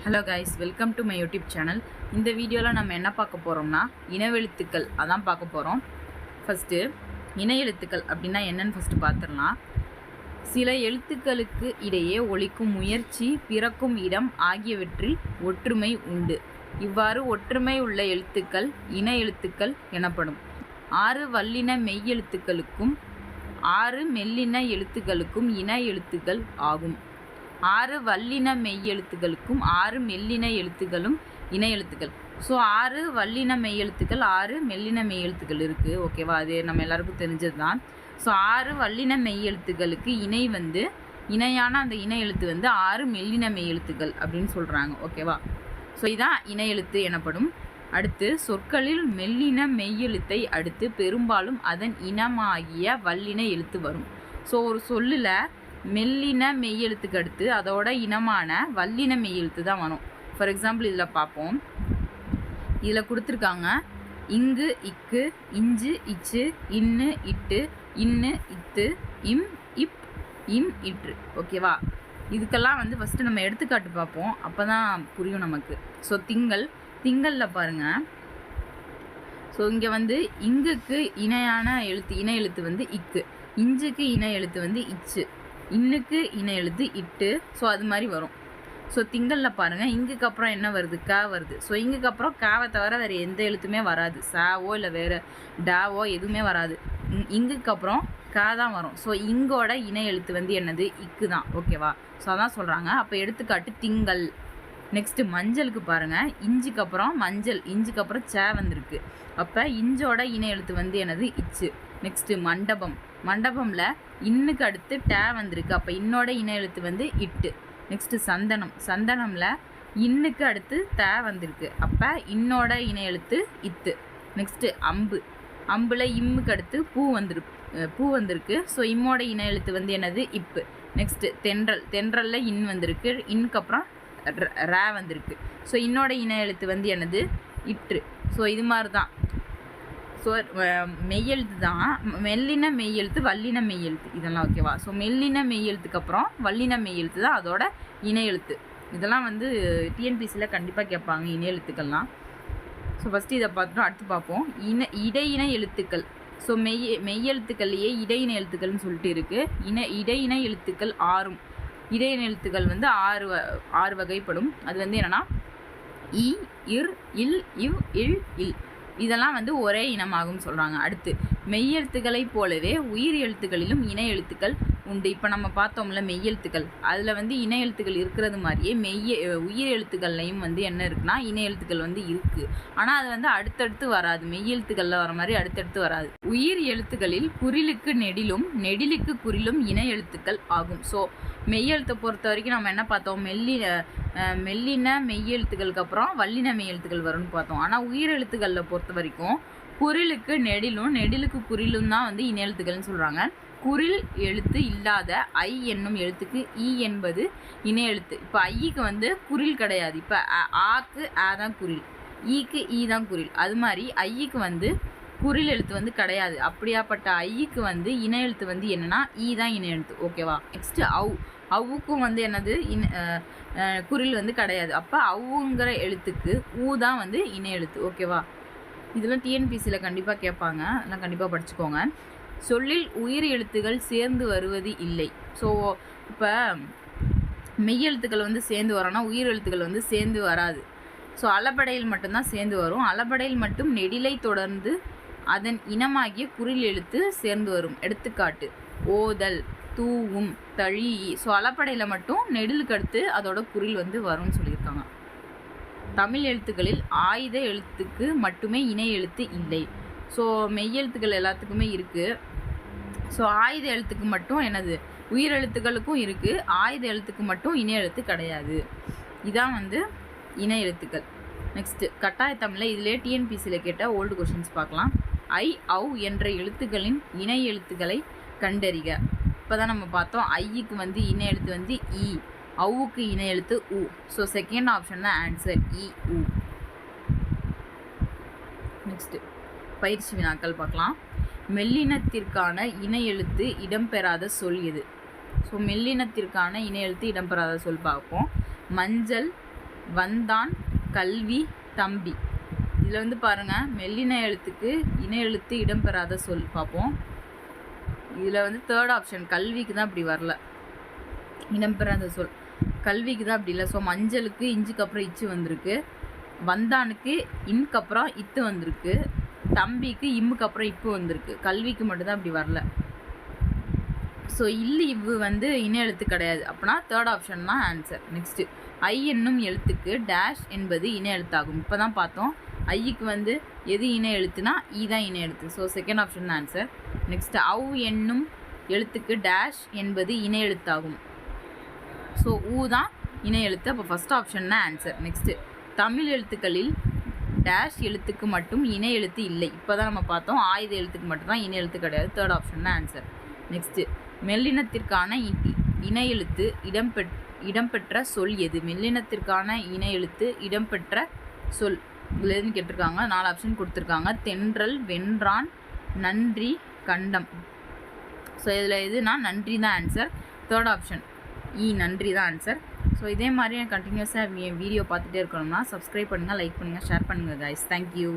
Hello guys, welcome to my YouTube channel. இந்த வீடியோவில் நம்ம என்ன பார்க்க போகிறோம்னா இனவெழுத்துக்கள் அதான் பார்க்க போகிறோம். ஃபஸ்ட்டு இன எழுத்துக்கள் அப்படின்னா என்னன்னு ஃபஸ்ட்டு பார்த்துடலாம். சில எழுத்துக்களுக்கு இடையே ஒலிக்கும் முயற்சி, பிறக்கும் இடம் ஆகியவற்றில் ஒற்றுமை உண்டு. இவ்வாறு ஒற்றுமை உள்ள எழுத்துக்கள் இன எழுத்துக்கள் எனப்படும். 6 வல்லின மெய்யெழுத்துக்களுக்கும் 6 மெல்லின எழுத்துக்களுக்கும் இன எழுத்துக்கள் ஆகும். 6 வல்லின மெய்யெழுத்துக்களுக்கும் 6 மெல்லின எழுத்துக்களும் இன எழுத்துக்கள். ஸோ 6 வல்லின மெய்யெழுத்துக்கள் 6 மெல்லின மெய்யெழுத்துக்கள் இருக்குது. ஓகேவா? அது நம்ம எல்லாருக்கும் தெரிஞ்சது தான். ஸோ 6 வல்லின மெய்யெழுத்துக்களுக்கு இணையான அந்த இன எழுத்து 6 மெல்லின மெய்யெழுத்துக்கள் அப்படின்னு சொல்கிறாங்க. ஓகேவா? ஸோ இதான் இன எழுத்து எனப்படும். அடுத்து சொற்களில் மெல்லின மெய்யெழுத்தை அடுத்து பெரும்பாலும் அதன் இனமாகிய வல்லின எழுத்து வரும். ஸோ ஒரு சொல்லில் மெல்லின மெய்யெழுத்துக்கு அடுத்து அதோட இனமான வல்லின மெய்யெழுத்து தான் வரும். ஃபார் எக்ஸாம்பிள் இதில் பார்ப்போம். இதில் கொடுத்துருக்காங்க இங்கு, இக்கு, இஞ்சு, இச்சு, இன்னு, இட்டு, இன்னு, இத்து, இம், இப், இன், இற்று. ஓகேவா? இதுக்கெல்லாம் ஃபஸ்ட்டு நம்ம எடுத்துக்காட்டு பார்ப்போம், அப்போ தான் புரியும் நமக்கு. ஸோ திங்களில் பாருங்கள். ஸோ இங்கே இங்குக்கு இன எழுத்து இக்கு, இஞ்சுக்கு இன எழுத்து இச்சு, இன்னுக்கு இன எழுத்து இட்டு. ஸோ அது மாதிரி வரும். ஸோ திங்களில் பாருங்கள், இங்குக்கு அப்புறம் என்ன வருது? கா வருது. ஸோ இங்குக்கு அப்புறம் காவை தவிர வேறு எந்த எழுத்துமே வராது. சாவோ இல்லை வேறு டாவோ எதுவுமே வராது. இங்குக்கு அப்புறம் கா தான் வரும். ஸோ இங்கோட இன எழுத்து என்னது? இக்கு தான். ஓகேவா? ஸோ அதான் சொல்கிறாங்க. அப்போ எடுத்துக்காட்டு திங்கள். நெக்ஸ்ட்டு மஞ்சளுக்கு பாருங்கள், இஞ்சுக்கு அப்புறம் மஞ்சள், இஞ்சுக்கு அப்புறம் சே வந்திருக்கு. அப்போ இஞ்சோட இன எழுத்து என்னது? இச்சு. நெக்ஸ்ட்டு மண்டபமில் இன்னுக்கு அடுத்து டே வந்திருக்கு. அப்போ இன்னோட இன எழுத்து இட்டு. நெக்ஸ்ட்டு சந்தனமில் இன்னுக்கு அடுத்து தே வந்திருக்கு. அப்போ இன்னோட இன எழுத்து இத்து. நெக்ஸ்ட்டு அம்பில் இம்முக்கு அடுத்து பூ வந்திருக்கு. ஸோ இம்மோட இன எழுத்து என்னது? இப்பு. நெக்ஸ்ட்டு தென்றலில் இன் வந்திருக்கு. இன்க்கு அப்புறம் ரே வந்திருக்கு. ஸோ இன்னோட இன எழுத்து என்னது? இற்று. ஸோ இது மாதிரி தான். ஸோ மெய்யெழுத்து தான் மெல்லின மெய்யெழுத்து, வல்லின மெய்யெழுத்து இதெல்லாம். ஓகேவா? ஸோ மெல்லின மெய்யெழுத்துக்கு அப்புறம் வல்லின மெய்யெழுத்து தான் அதோட இன எழுத்து. இதெல்லாம் டிஎன்பிசியில் கண்டிப்பாக கேட்பாங்க, இன எழுத்துக்கள்லாம். ஸோ ஃபஸ்ட்டு இதை பார்த்துட்டோம். அடுத்து பார்ப்போம் இடையின எழுத்துக்கள். ஸோ மெய்யெழுத்துக்கள்லேயே இடையின எழுத்துக்கள்னு சொல்லிட்டு இருக்குது. இடையின எழுத்துக்கள் 6. இடையின எழுத்துக்கள் 6 வகைப்படும். அது என்னென்னா இ, இர், இல், இவ், இல், இல். இதெல்லாம் ஒரே இனமாகும் சொல்கிறாங்க. அடுத்து மெய்யெழுத்துக்களைப் போலவே உயிர் எழுத்துக்களிலும் இன எழுத்துக்கள் உண்டு. இப்போ நம்ம பார்த்தோம்ல மெய்யெழுத்துக்கள், அதில் இன எழுத்துக்கள் இருக்கிறது மாதிரியே உயிர் எழுத்துக்கள்லையும் என்ன இருக்குன்னா இன எழுத்துக்கள் இருக்குது. ஆனால் அது அடுத்தடுத்து வராது. மெய்யெழுத்துக்களில் வர மாதிரி அடுத்தடுத்து வராது. உயிர் எழுத்துக்களில் குறிலுக்கு நெடிலும் நெடிலுக்கு குறிலும் இன எழுத்துக்கள் ஆகும். ஸோ மெய்யெழுத்தை பொறுத்த வரைக்கும் நம்ம என்ன பார்த்தோம்? மெல்லின மெய்யெழுத்துக்களுக்கு அப்புறம் வல்லின மெய்யெழுத்துக்கள் வரும்னு பார்த்தோம். ஆனால் உயிர் எழுத்துக்களில் பொறுத்த வரைக்கும் குறிலுக்கு நெடிலும் நெடிலுக்கு குறிலும் தான் இன எழுத்துக்கள்னு சொல்கிறாங்க. குறில் எழுத்து இல்லாத ஐ என்னும் எழுத்துக்கு ஈ என்பது இன எழுத்து. இப்போ ஐக்கு குறில் கிடையாது. இப்போ ஆக்கு ஆ தான் குறில், ஈக்கு ஈ தான் குறில். அது மாதிரி ஐக்கு குறில் எழுத்து கிடையாது. அப்படியாப்பட்ட ஐக்கு இன எழுத்து என்னன்னா ஈ தான் இன எழுத்து. ஓகேவா? நெக்ஸ்ட்டு அவுக்கும் என்னது? குறில் கிடையாது. அப்போ அவுங்கிற எழுத்துக்கு ஊ தான் இன எழுத்து. ஓகேவா? இதெல்லாம் டிஎன்பிசியில் கண்டிப்பாக கேட்பாங்க, அதெல்லாம் கண்டிப்பாக படிச்சுக்கோங்க. சொல்லில் உயிர் எழுத்துக்கள் சேர்ந்து வருவது இல்லை. ஸோ இப்போ மெய்யெழுத்துக்கள் சேர்ந்து வரோன்னா உயிர் எழுத்துக்கள் சேர்ந்து வராது. ஸோ அளபடையில் மட்டும்தான் சேர்ந்து வரும். அளபடையில் மட்டும் நெடிலை தொடர்ந்து அதன் இனமாகிய குறில் எழுத்து சேர்ந்து வரும். எடுத்துக்காட்டு ஓதல், தூவும், தழி. ஸோ அளப்படையில் மட்டும் நெடிலுக்கு அடுத்து அதோட குறில் வரும்னு சொல்லியிருக்காங்க. தமிழ் எழுத்துக்களில் ஆயுத எழுத்துக்கு மட்டுமே இணை எழுத்து இல்லை. ஸோ மெய்யெழுத்துக்கள் எல்லாத்துக்குமே இருக்குது. ஸோ ஆயுத எழுத்துக்கு மட்டும் என்னது? உயிர் எழுத்துக்களுக்கும் இருக்குது. ஆயுத எழுத்துக்கு மட்டும் இணை எழுத்து கிடையாது. இதான் இணை எழுத்துக்கள். நெக்ஸ்ட்டு கட்டாய தமிழில் இதிலே டிஎன்பிசியில் கேட்ட ஓல்டு கொஷின்ஸ் பார்க்கலாம். ஐ, அவ் என்ற எழுத்துக்களின் இணை எழுத்துக்களை கண்டறிக. இப்போ தான் நம்ம பார்த்தோம். ஐக்கு இணை எழுத்து இ, அவுக்கு இணை எழுத்து உ. ஸோ செகண்ட் ஆப்ஷன் தான் ஆன்சர், இ, உ. நெக்ஸ்ட்டு பயிற்சி வினாக்கள் பார்க்கலாம். மெல்லினத்திற்கான இணை எழுத்து இடம்பெறாத சொல் எது? ஸோ மெல்லினத்திற்கான இணை எழுத்து இடம்பெறாத சொல் பார்ப்போம். மஞ்சள், வந்தான், கல்வி, தம்பி. இதில் வந்து பாருங்கள், மெல்லின எழுத்துக்கு இன எழுத்து இடம்பெறாத சொல் பார்ப்போம். இதில் வந்து தேர்ட் ஆப்ஷன் கல்விக்கு தான் அப்படி வரல, இடம்பெறாத சொல் கல்விக்கு தான் அப்படி இல்லை. ஸோ மஞ்சளுக்கு இஞ்சுக்கு அப்புறம் இச்சு வந்திருக்கு, வந்தானுக்கு இன்க்கு அப்புறம் இத்து வந்திருக்கு, தம்பிக்கு இம்முக்கு அப்புறம் இப்பு வந்திருக்கு, கல்விக்கு மட்டும்தான் அப்படி வரல. ஸோ இல்லு இவ்வு வந்து இன எழுத்து கிடையாது. அப்படின்னா தேர்ட் ஆப்ஷன் தான் ஆன்சர். நெக்ஸ்ட்டு ஐ என்னும் எழுத்துக்கு டேஷ் என்பது இன எழுத்தாகும். இப்போ தான் பார்த்தோம் ஐக்கு வந்து எது இன எழுத்துனா ஈ தான் இன எழுத்து. ஸோ செகண்ட் ஆப்ஷன் தான் ஆன்சர். நெக்ஸ்ட்டு அவ் என்னும் எழுத்துக்கு டேஷ் என்பது இன எழுத்தாகும். ஸோ ஊ தான் இன எழுத்து. அப்போ ஃபஸ்ட் ஆப்ஷன் தான் ஆன்சர். நெக்ஸ்ட்டு தமிழ் எழுத்துக்களில் டேஷ் எழுத்துக்கு மட்டும் இன எழுத்து இல்லை. இப்போ தான் நம்ம பார்த்தோம் ஆயுத எழுத்துக்கு மட்டும்தான் இன எழுத்து கிடையாது. தேர்ட் ஆப்ஷன் தான் ஆன்சர். நெக்ஸ்ட்டு மெல்லினத்திற்கான இன எழுத்து இடம்பெற்ற சொல் எது? மெல்லினத்திற்கான இன எழுத்து இடம்பெற்ற சொல் இதுலேருந்து கேட்டிருக்காங்க. 4 ஆப்ஷன் கொடுத்துருக்காங்க. தென்றல், வென்றான், நன்றி, கண்டம். ஸோ இதில் எதுனா நன்றி தான் ஆன்சர். தேர்ட் ஆப்ஷன் நன்றி தான் ஆன்சர். ஸோ இதே மாதிரி கண்டினியூஸாக வீடியோ பார்த்துட்டே இருக்கணும்னா சப்ஸ்கிரைப் பண்ணுங்கள், லைக் பண்ணுங்கள், ஷேர் பண்ணுங்கள் கைஸ். தேங்க்யூ.